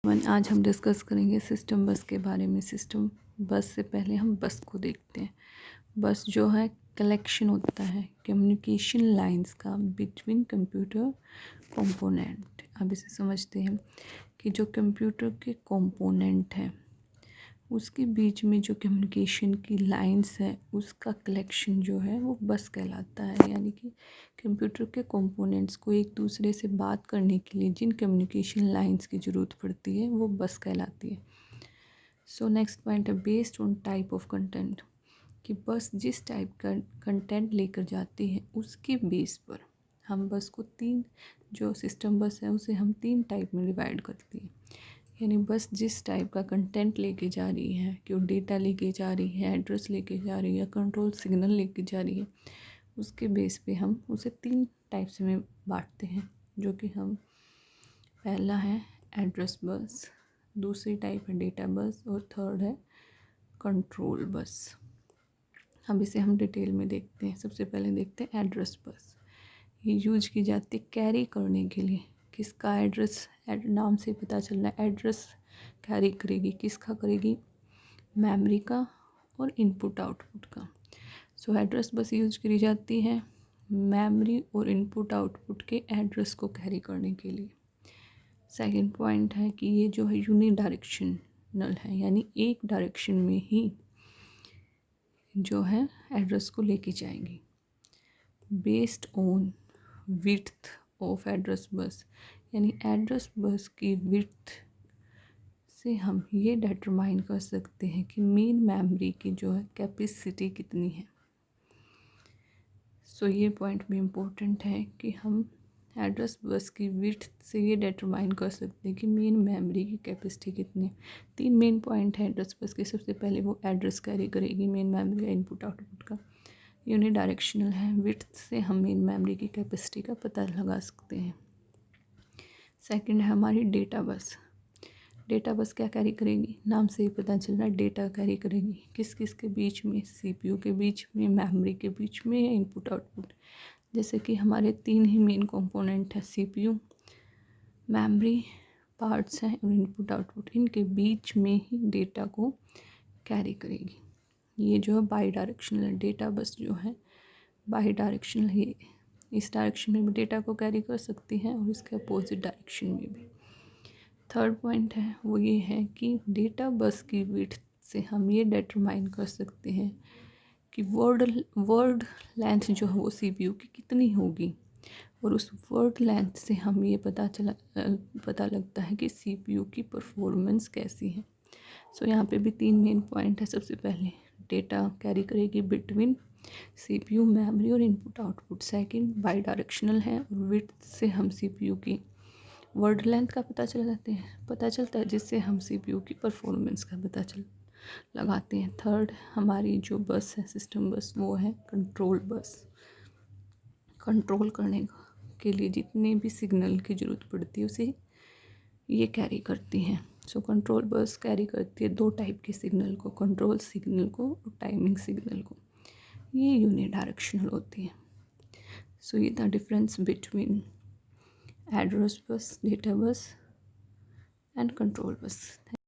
आज हम डिस्कस करेंगे सिस्टम बस के बारे में। सिस्टम बस से पहले हम बस को देखते हैं। बस जो है कलेक्शन होता है कम्युनिकेशन लाइंस का बिटवीन कंप्यूटर कंपोनेंट। अब इसे समझते हैं कि जो कंप्यूटर के कंपोनेंट हैं उसके बीच में जो कम्युनिकेशन की लाइंस है उसका कलेक्शन जो है वो बस कहलाता है। यानी कि कंप्यूटर के कंपोनेंट्स को एक दूसरे से बात करने के लिए जिन कम्युनिकेशन लाइंस की ज़रूरत पड़ती है वो बस कहलाती है। सो नेक्स्ट पॉइंट है based on type of content, कि बस जिस टाइप का कंटेंट लेकर जाती है उसके बेस पर हम बस को जो सिस्टम बस है उसे हम 3 टाइप में डिवाइड करती हैं। यानी बस जिस टाइप का कंटेंट लेके जा रही है, कि वो डेटा लेके जा रही है, एड्रेस लेके जा रही है, कंट्रोल सिग्नल लेके जा रही है, उसके बेस पे हम उसे 3 टाइप्स में बांटते हैं। जो कि हम पहला है एड्रेस बस, दूसरी टाइप है डेटा बस और थर्ड है कंट्रोल बस। अब इसे हम डिटेल में देखते हैं। सबसे पहले देखते हैं एड्रेस बस। ये यूज की जाती है कैरी करने के लिए। किसका एड्रेस, नाम से पता चल रहा है एड्रेस कैरी करेगी। किसका करेगी, मेमोरी का और इनपुट आउटपुट का। सो एड्रेस बस यूज करी जाती है मेमोरी और इनपुट आउटपुट के एड्रेस को कैरी करने के लिए। सेकंड पॉइंट है कि ये जो है यूनिडायरेक्शनल है, यानी एक डायरेक्शन में ही जो है एड्रेस को लेके जाएंगी। Based on width of address bus, यानी एड्रेस बस की विड्थ से हम ये डिटरमाइन कर सकते हैं कि मेन मेमोरी की जो है कैपेसिटी कितनी है। सो ये पॉइंट भी इम्पोर्टेंट है कि हम एड्रेस बस की विड्थ से ये डिटरमाइन कर सकते हैं कि मेन मेमोरी की कैपेसिटी कितनी है। 3 मेन पॉइंट है एड्रेस बस के। सबसे पहले वो एड्रेस कैरी करेगी मेन मेमोरी का इनपुट आउटपुट का। यूनिडायरेक्शनल है, विड्थ से हम मेन मेमोरी की कैपेसिटी का पता लगा सकते हैं। सेकंड है हमारी डेटा बस। डेटा बस क्या कैरी करेगी, नाम से ही पता चल रहा है डेटा कैरी करेगी। किस किस के बीच में, सीपीयू के बीच में, मेमोरी के बीच में या इनपुट आउटपुट। जैसे कि हमारे 3 ही मेन कंपोनेंट है, सीपीयू, मेमोरी पार्ट्स हैं और इनपुट आउटपुट। इनके बीच में ही डेटा को कैरी करेगी। ये जो है बाई डायरेक्शनल है। डेटा बस जो है बाई डायरेक्शनल है, इस डायरेक्शन में भी डेटा को कैरी कर सकती है और इसके अपोजिट डायरेक्शन में भी। थर्ड पॉइंट है वो ये है कि डेटा बस की विड्थ से हम ये डिटरमाइन कर सकते हैं कि वर्ड लेंथ जो है वो सीपीयू की कितनी होगी, और उस वर्ड लेंथ से हम ये पता लगता है कि सीपीयू की परफॉर्मेंस कैसी है। सो यहाँ पे भी 3 मेन पॉइंट है। सबसे पहले डेटा कैरी करेगी बिटवीन सीपीयू, मेमोरी और input output. Second by directional है और विड्थ से हम सीपीयू की वर्ड लेंथ का पता चलता है जिससे हम सीपीयू की परफॉर्मेंस का लगाते हैं। थर्ड हमारी जो बस है सिस्टम बस, वो है कंट्रोल बस। कंट्रोल करने के लिए जितने भी सिग्नल की ज़रूरत पड़ती है उसे ये कैरी करती हैं। सो कंट्रोल बस कैरी करती है 2 टाइप के सिग्नल को, कंट्रोल सिग्नल को और टाइमिंग सिग्नल को। ये यूनिडायरेक्शनल होती है। सो ये the difference between address bus, data bus and control bus.